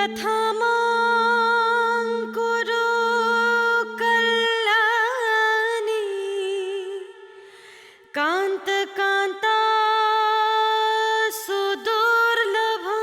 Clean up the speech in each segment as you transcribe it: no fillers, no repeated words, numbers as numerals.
यथामां कुरु कल्याणी कान्त कान्ता सुदुर्लभम्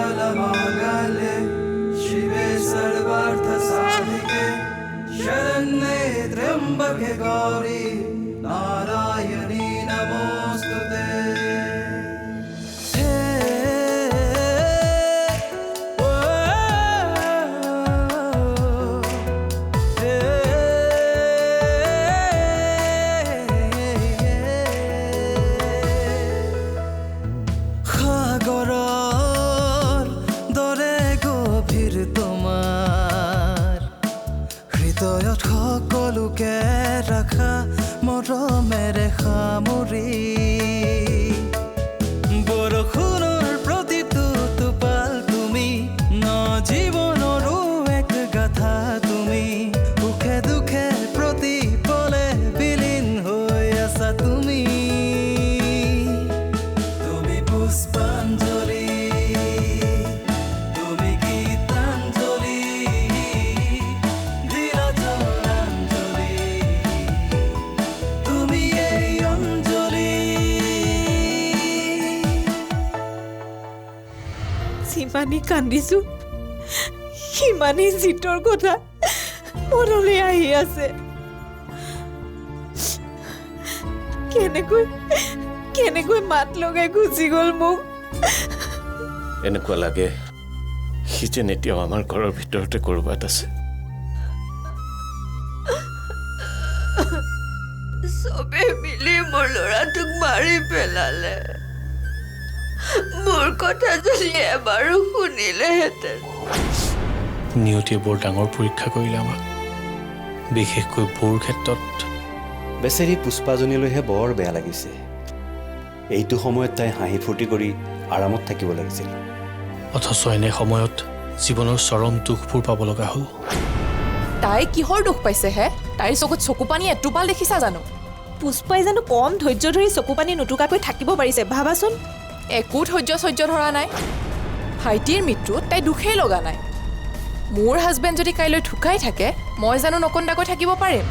सर्वमङ्गलमाङ्गल्ये शिवे सर्वार्थसाधिके शरण्ये त्र्यम्बके गौरी नारायणी नमोऽस्तुते সকলোকে ৰাখা মৰমেৰে সামৰি বৰষুণৰ প্ৰতিটো টোপাল তুমি ন জীৱনৰো এক গাথা তুমি সুখে দুখে প্ৰতি পলে বিলীন হৈ আছা তুমি তুমি পুষ্পাঞ্জলি সিমানি কান্দিছো সিমানি জিতৰ কথা মনলৈ আহি আছে কেনেকৈ মাত লগাই গুচি গ'ল মোক এনেকুৱা লাগে সি যেন এতিয়াও আমাৰ ঘৰৰ ভিতৰতে ক'ৰবাত আছে চবে মিলি মোৰ ল'ৰাটোক মাৰি পেলালে মোৰ কথা যদি এবাৰো শুনিলেহেঁতেন নিয়তিয়ে বৰ ডাঙৰ পৰীক্ষা কৰিলে আমাক বিশেষকৈ বৌৰ ক্ষেত্ৰত বেচেৰি পুষ্পাজনীলৈহে বৰ বেয়া লাগিছে এইটো সময়ত তাই হাঁহি ফূৰ্তি কৰি আৰামত থাকিব লাগিছিল অথচ এনে সময়ত জীৱনৰ চৰম দুখবোৰ পাব লগা হ'ল তাই কিহৰ দুখ পাইছে হে তাইৰ চকুত চকু পানী এটোপাল দেখিছা জানো পুষ্পাই জানো কম ধৈৰ্য ধৰি চকু পানী নুটুকাকৈ থাকিব পাৰিছে ভাবাচোন একো ধৈৰ্য ধৰা নাই ভাইটিৰ মৃত্যুত তাই দুখেই লগা নাই মোৰ হাজবেণ্ড যদি কাইলৈ ঢুকাই থাকে মই জানো নকন্দাকৈ থাকিব পাৰিম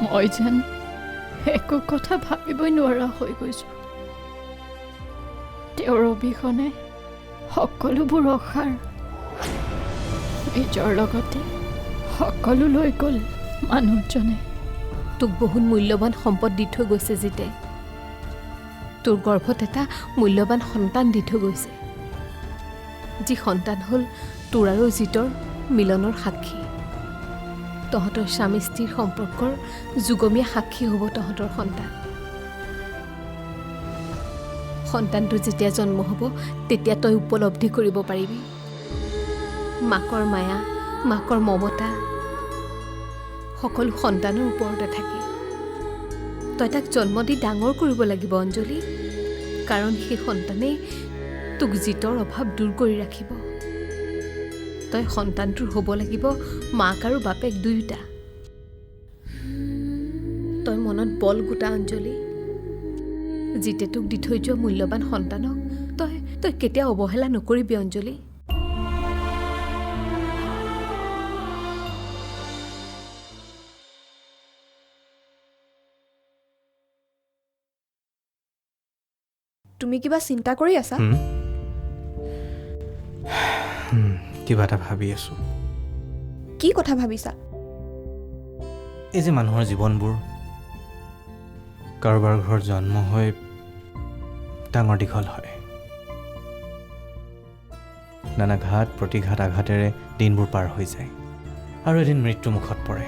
মই যেন একো কথা ভাবিবই নোৱাৰা হৈ গৈছোঁ তেওঁৰ অবিহনে সকলোবোৰ অসাৰ নিজৰ লগতে সকলো লৈ গ'ল মানুহজনে তোক বহুত মূল্যৱান সম্পদ দি থৈ গৈছে জিতে তোৰ গৰ্ভত এটা মূল্যৱান সন্তান দি থৈ গৈছে যি সন্তান হ'ল তোৰ আৰু জিতৰ মিলনৰ সাক্ষী তহঁতৰ স্বামী স্ত্ৰীৰ সম্পৰ্কৰ যুগমীয়া সাক্ষী হ'ব তহঁতৰ সন্তানটো যেতিয়া জন্ম হ'ব তেতিয়া তই উপলব্ধি কৰিব পাৰিবি মাকৰ মায়া মাকৰ মমতা সকলো সন্তানৰ ওপৰতে থাকে তই তাক জন্ম দি ডাঙৰ কৰিব লাগিব অঞ্জলি কাৰণ সেই সন্তানেই তোক জিতৰ অভাৱ দূৰ কৰি ৰাখিব তই সন্তানটোৰ হ'ব লাগিব মাক আৰু বাপেক দুয়োটা তই মনত বল গোটা অঞ্জলি জিতে তোক দি থৈ যোৱা মূল্যৱান সন্তানক তই কেতিয়াও অৱহেলা নকৰিবি অঞ্জলি তুমি কিবা চিন্তা কৰি আছা কিবা এটা ভাবি আছো কি কথা ভাবিছা এই যে মানুহৰ জীৱনবোৰ কাৰোবাৰ ঘৰত জন্ম হৈ ডাঙৰ দীঘল হয় নানা ঘাট প্ৰতিঘাত আঘাতেৰে দিনবোৰ পাৰ হৈ যায় আৰু এদিন মৃত্যু মুখত পৰে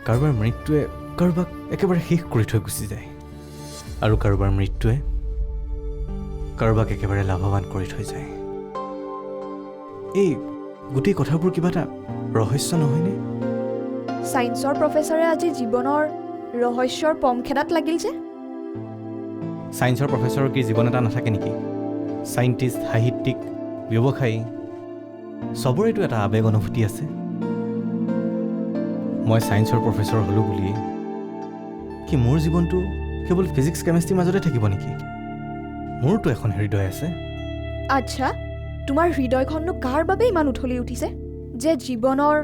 কাৰোবাৰ মৃত্যুৱে কাৰোবাক একেবাৰে শেষ কৰি থৈ গুচি যায় আৰু কাৰোবাৰ মৃত্যুৱে কাৰোবাক একেবাৰে লাভৱান কৰি থৈ যায় এই গোটেই কথাবোৰ কিবা এটা ৰহস্য নহয়নে সায়েন্সৰ প্ৰফেসৰে আজি জীৱনৰ ৰহস্যৰ পম খেদাত লাগিল যে ছায়েন্সৰ প্ৰফেচৰৰ কি জীৱন এটা নাথাকে নেকি? চাইণ্টিষ্ট, সাহিত্যিক, ব্যৱসায়ী চবৰেতো এটা আৱেগ অনুভূতি আছে। মই ছায়েন্সৰ প্ৰফেচৰ হ'লোঁ বুলিয়েই কি মোৰ জীৱনটো কেৱল ফিজিক্স কেমেষ্ট্ৰিৰ মাজতে থাকিব নেকি? মোৰতো এখন হৃদয় আছে। আচ্ছা, তোমাৰ হৃদয়খননো কাৰ বাবে ইমান উঠলি উঠিছে যে জীৱনৰ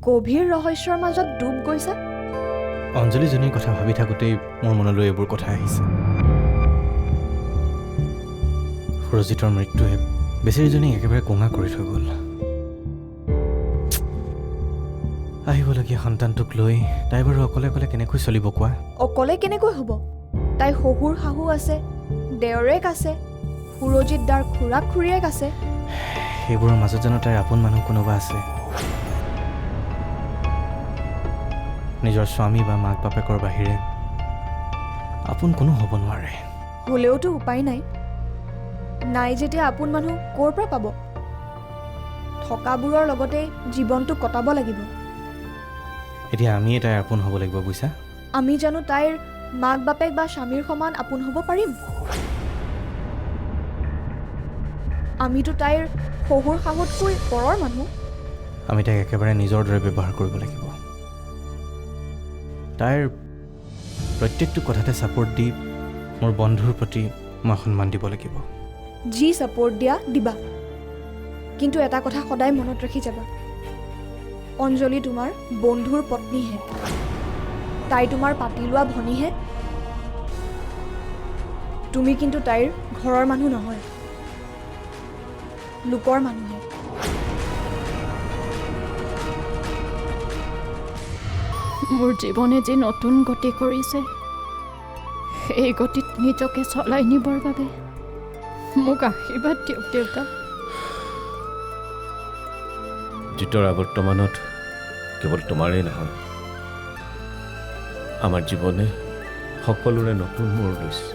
গভীৰ ৰহস্যৰ মাজত ডুব গৈছা? অঞ্জলীজনীৰ কথা ভাবি থাকোঁতেই মোৰ মনলৈ এইবোৰ কথা আহিছে। সুৰজিতৰ মৃত্যুৱে বেচেৰীজনীক একেবাৰে কোঙা কৰি থৈ গ'ল। আহিবলগীয়া সন্তানটোক লৈ তাই বাৰু অকলে অকলে কেনেকৈ চলিব কোৱা? অকলে কেনেকৈ হ'ব? তাই শহুৰ শাহু আছে, দেওৰেক আছে, সুৰজিত দাৰ খুৰাক খুৰীয়েক আছে। সেইবোৰৰ মাজত জানো তাইৰ আপোন মানুহ কোনোবা আছে? নিজৰ স্বামী বা মাক বাপেকৰ বাহিৰে আপোন কোনো হ'ব নোৱাৰে। হ'লেওতো উপায় নাই। নাই যেতিয়া আপোন মানুহ ক'ৰ পৰা পাব? থকাবোৰৰ লগতে জীৱনটো কটাব লাগিব। এতিয়া আমিয়ে তাইৰ আপোন হ'ব লাগিব বুইছা? আমি জানো তাইৰ মাক বাপেক বা স্বামীৰ সমান আপোন হ'ব পাৰিম? আমিতো তাইৰ শহুৰ শাহুতকৈ পৰৰ মানুহ। আমি তাইক একেবাৰে নিজৰ দৰে ব্যৱহাৰ কৰিব লাগিব। তাইৰ প্ৰত্যেকটো কথাতে ছাপোৰ্ট দি মোৰ বন্ধুৰ প্ৰতি মই সন্মান দিব লাগিব। যি ছাপোৰ্ট দিয়া দিবা, কিন্তু এটা কথা সদায় মনত ৰাখি যাবা, অঞ্জলি তোমাৰ বন্ধুৰ পত্নীহে, তাই তোমাৰ পাতি লোৱা ভনীহে। তুমি কিন্তু তাইৰ ঘৰৰ মানুহ নহয়, লোকৰ মানুহহে। মোৰ জীৱনে যি নতুন গতি কৰিছে, সেই গতিত নিজকে চলাই নিবৰ বাবে মোক আশীৰ্বাদ দিয়ক দেউতা। জিতৰা বৰ্তমানত কেৱল তোমাৰেই নহয়, আমাৰ জীৱনে সকলোৰে নতুন মূৰ লৈছে।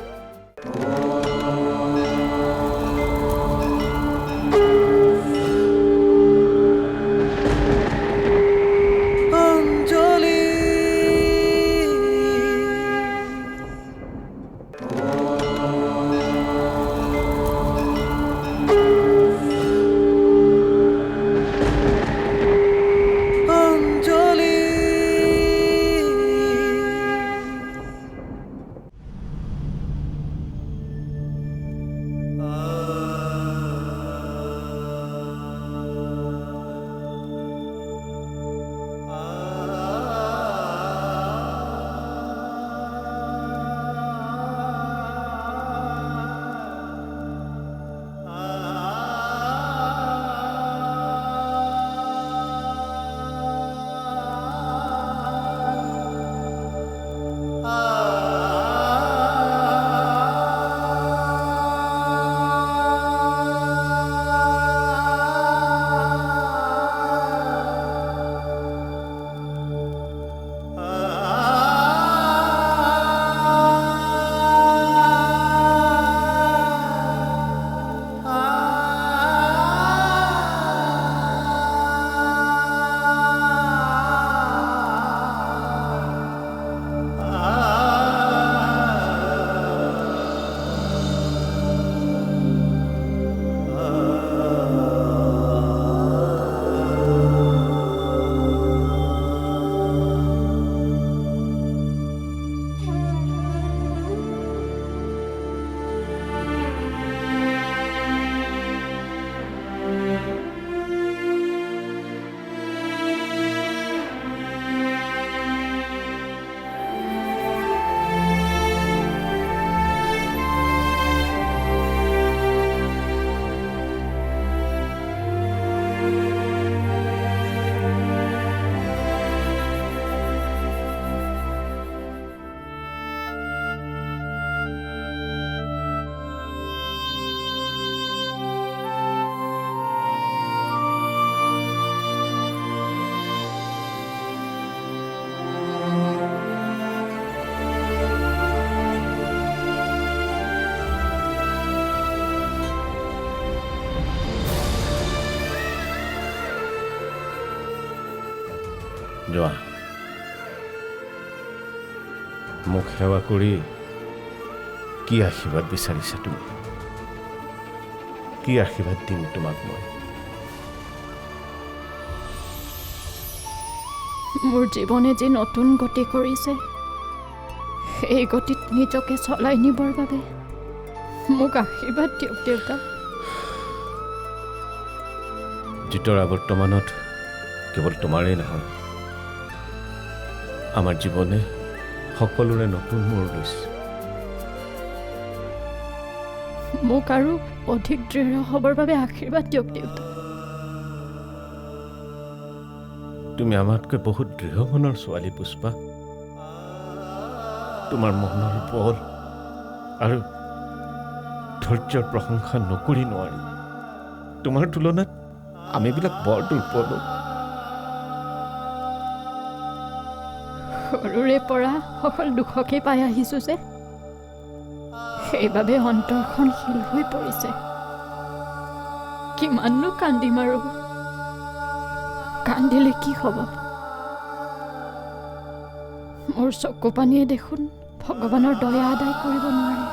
যোৱা, মোক সেৱা কৰি কি আশীৰ্বাদ বিচাৰিছা তুমি? কি আশীৰ্বাদ দিম তোমাক মই? মোৰ জীৱনে যি নতুন গতি কৰিছে সেই গতিত নিজকে চলাই নিবৰ বাবে মোক আশীৰ্বাদ দিয়ক দেউতা। জিতৰা বৰ্তমানত কেৱল তোমাৰেই নহয়, আমাৰ জীৱনে সকলোৰে নতুন মূৰ লৈছে। মোক আৰু অধিক দৃঢ় হ'বৰ বাবে আশীৰ্বাদ দিয়ক দেউতা। তুমি আমাতকৈ বহুত দৃঢ় মনৰ ছোৱালী পুষ্পা। তোমাৰ মনৰ বল আৰু ধৈৰ্যৰ প্ৰশংসা নকৰি নোৱাৰি। তোমাৰ তুলনাত আমিবিলাক বৰ দুৰ্বল। সৰুৰে পৰা সকল দুখকে পাই আহিছোঁ যে সেইবাবে অন্তৰখন শিল হৈ পৰিছে। কিমাননো কান্দিম আৰু? কান্দিলে কি হ'ব? মোৰ চকু পানীয়ে দেখোন ভগৱানৰ দয়া আদায় কৰিব নোৱাৰে।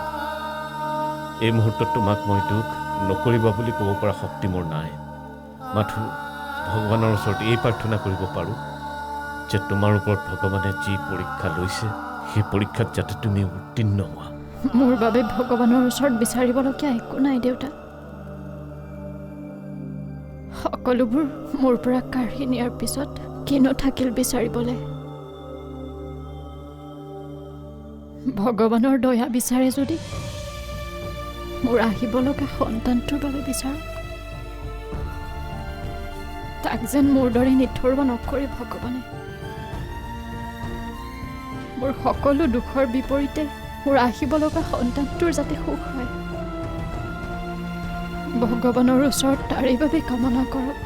এই মুহূৰ্তত তোমাক মই দুখ নকৰিবা বুলি ক'ব পৰা শক্তি মোৰ নাই। মাথো ভগৱানৰ ওচৰত এই প্ৰাৰ্থনা কৰিব পাৰোঁ যে তোমাৰ ওপৰত ভগৱানে যি পৰীক্ষা লৈছে সেই পৰীক্ষাত যাতে তুমি উত্তীৰ্ণ হোৱা। মোৰ বাবে ভগৱানৰ ওচৰত বিচাৰিবলগীয়া একো নাই দেউতা। সকলোবোৰ মোৰ পৰা কাঢ়ি নিয়াৰ পিছত কিনো থাকিল বিচাৰিবলৈ? ভগৱানৰ দয়া বিচাৰে যদি মোৰ আহিব লগা সন্তানটোৰ বাবে বিচাৰক। তাক যেন মোৰ দৰে নিথৰুৱা নকৰে ভগৱানে। মোৰ সকলো দুখৰ বিপৰীতে মোৰ আহিব লগা সন্তানটোৰ যাতে সুখ হয়, ভগৱানৰ ওচৰত তাৰে বাবে কামনা কৰক।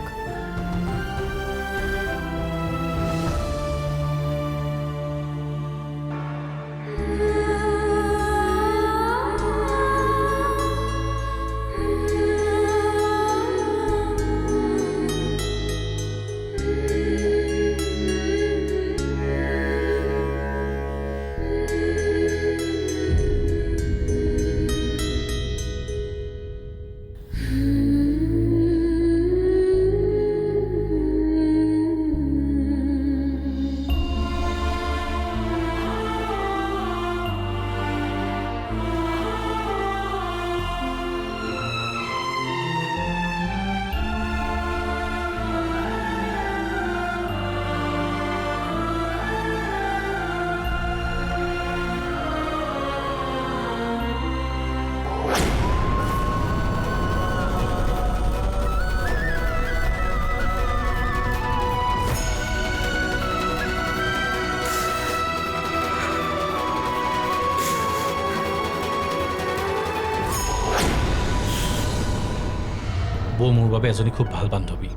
বৌ মোৰ বাবে এজনী খুব ভাল বান্ধৱী।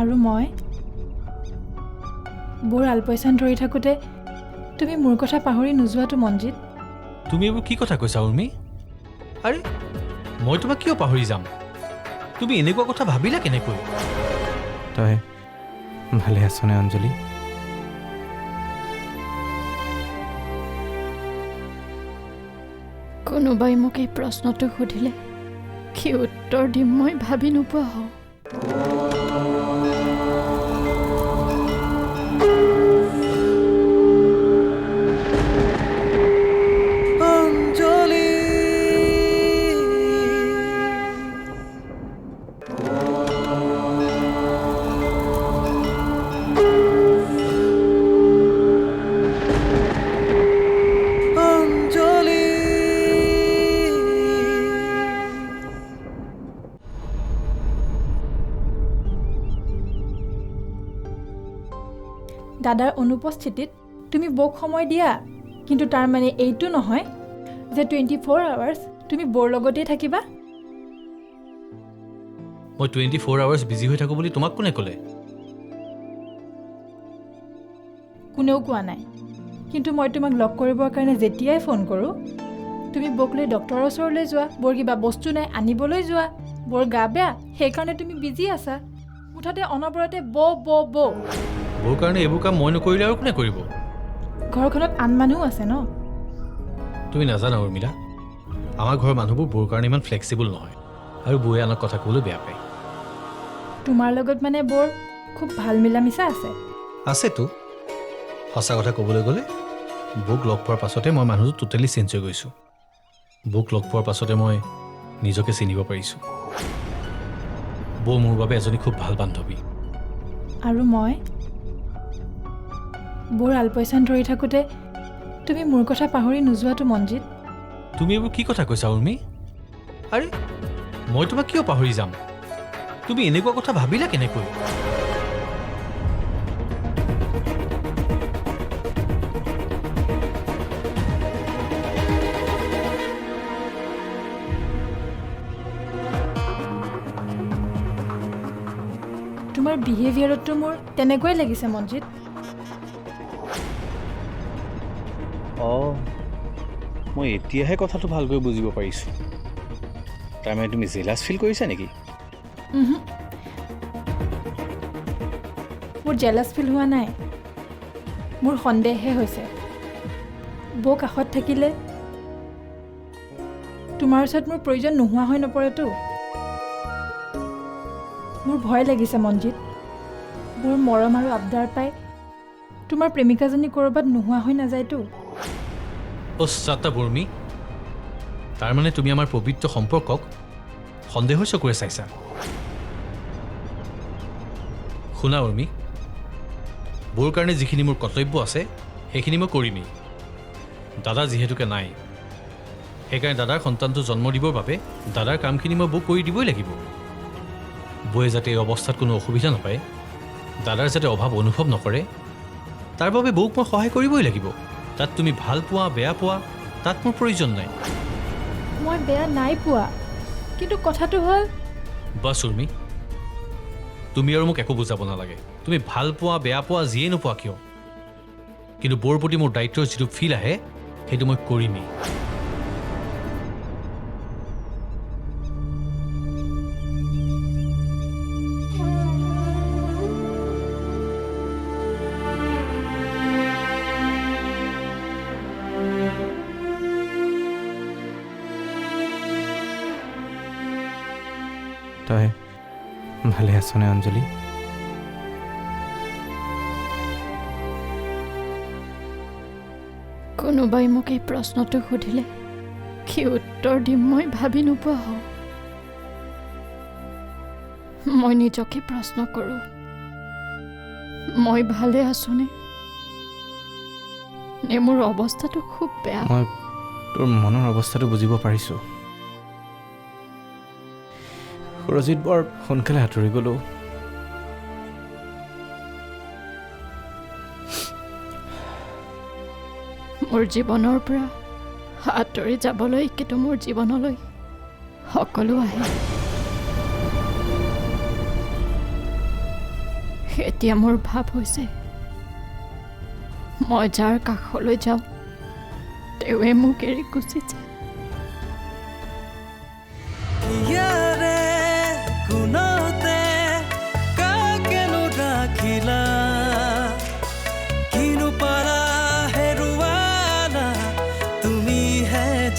আৰু মই বৰ আলপৈচান ধৰি থাকোঁতে তুমি মোৰ কথা পাহৰি নোযোৱাটো মনজিত। তুমি এইবোৰ কি কথা কৈছা উৰ্মি? আৰে মই তোমাক কিয় পাহৰি যাম? তুমি এনেকুৱা কথা ভাবিলা কেনেকৈ? তই ভালে আছনে অঞ্জলি? কোনোবাই মোক এই প্ৰশ্নটো সুধিলে কি উত্তৰ দিম মই ভাবি নোপোৱা হওঁ। দাদাৰ অনুপস্থিতিত তুমি বৌক সময় দিয়া, কিন্তু তাৰ মানে এইটো নহয় যে 24 আৱাৰ্ছ তুমি বৌৰ লগতেই থাকিবা। মই 24 আৱাৰ্ছ বিজি হৈ থাকোঁ বুলি তোমাক কোনে ক'লে? কোনেও কোৱা নাই, কিন্তু মই তোমাক লগ কৰিবৰ কাৰণে যেতিয়াই ফোন কৰোঁ তুমি বৌক লৈ ডক্টৰৰ ওচৰলৈ যোৱা, বৰ কিবা বস্তু নাই আনিবলৈ যোৱা, বৰ গা বেয়া সেইকাৰণে তুমি বিজি আছা। মুঠতে অনবৰতে বৌ বৌ বৌ। বৌৰ কাৰণে এইবোৰ কাম মই নকৰিলে আৰু কোনে কৰিব? ঘৰখনত আন মানুহো আছে ন। তুমি নাজানা উৰ্মিলা, আমাৰ ঘৰৰ মানুহবোৰ বৌৰ কাৰণে ইমান ফ্লেক্সিবল নহয় আৰু বৌয়ে আনক কথা ক'বলৈ বেয়া পায়। তোমাৰ লগত মানে বৰ খুব ভাল মিলা মিছা আছে। আছেতো, সঁচা কথা ক'বলৈ গ'লে বৌক লগ পোৱাৰ পাছতে মই মানুহটো টোটেলি চেঞ্জ হৈ গৈছোঁ। বৌক লগ পোৱাৰ পাছতে মই নিজকে চিনিব পাৰিছোঁ। বৌ মোৰ বাবে এজনী খুব ভাল বান্ধৱী। আৰু মই বৰ আলপৈচান ধৰি থাকোঁতে তুমি মোৰ কথা পাহৰি নোযোৱাটো মনজিত। তুমি এইবোৰ কি কথা কৈছা উৰ্মি? আৰে মই তোমাক কিয় পাহৰি যাম? তুমি এনেকুৱা কথা ভাবিলা কেনেকৈ? তোমাৰ বিহেভিয়াৰততো মোৰ তেনেকুৱাই লাগিছে মনজিত। অঁ, মই এতিয়াহে কথাটো ভালকৈ বুজিব পাৰিছোঁ। তাৰমানে তুমি জেলাছ ফিল কৰিছা নেকি? মোৰ জেলাছ ফিল হোৱা নাই, মোৰ সন্দেহহে হৈছে। বৌ কাষত থাকিলে তোমাৰ ওচৰত মোৰ প্ৰয়োজন নোহোৱা হৈ নপৰেতো। মোৰ ভয় লাগিছে মনজিত, বৰ মৰম আৰু আবদাৰ পাই তোমাৰ প্ৰেমিকাজনী ক'ৰবাত নোহোৱা হৈ নাযায়তো। চাতা বৰ্মী, তাৰমানে তুমি আমাৰ পবিত্ৰ সম্পৰ্কক সন্দেহৰ চকুৰে চাইছা। শুনা উৰ্মি, বৌৰ কাৰণে যিখিনি মোৰ কৰ্তব্য আছে সেইখিনি মই কৰিমেই। দাদা যিহেতুকে নাই, সেইকাৰণে দাদাৰ সন্তানটো জন্ম দিবৰ বাবে দাদাৰ কামখিনি মই বৌক কৰি দিবই লাগিব। বৌয়ে যাতে এই অৱস্থাত কোনো অসুবিধা নাপায়, দাদাৰ যাতে অভাৱ অনুভৱ নকৰে, তাৰ বাবে বৌক মই সহায় কৰিবই লাগিব। তাত তুমি ভাল পোৱা বেয়া পোৱা তাত মোৰ প্ৰয়োজন নাই। মই বেয়া নাই পোৱা, কিন্তু কথাটো হ'ল বাছ উৰ্মি, তুমি আৰু মোক একো বুজাব নালাগে। তুমি ভাল পোৱা বেয়া পোৱা যিয়ে নোপোৱা কিয়, কিন্তু বৌৰ প্ৰতি মোৰ দায়িত্বৰ যিটো ফিল আহে সেইটো মই কৰিমেই। তই ভালে আছনে অঞ্জলি? কোনোবাই মোক এই প্ৰশ্নটো সুধিলে কি উত্তৰ দিম মই ভাবি নোপোৱা হওঁ। মই নিজকে প্ৰশ্ন কৰোঁ, মই ভালে আছোনে নে মোৰ অৱস্থাটো খুব বেয়া? মই তোৰ মনৰ অৱস্থাটো বুজিব পাৰিছোঁ। সুৰজিত বৰ সোনকালে আঁতৰি গ'লো। মোৰ জীৱনৰ পৰা আঁতৰি যাবলৈ কিন্তু মোৰ জীৱনলৈ সকলো আহে। এতিয়া মোৰ ভাৱ হৈছে মই যাৰ কাষলৈ যাওঁ তেওঁৱে মোক এৰি গুচি যায়।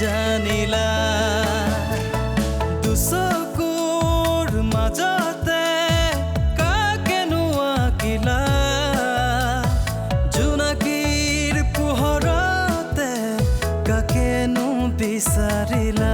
জানিলা দুচকুৰ মাজতে কাকেনো আঁকিলা, জোনাকীৰ পোহৰতে কাকেনো বিচাৰিলা।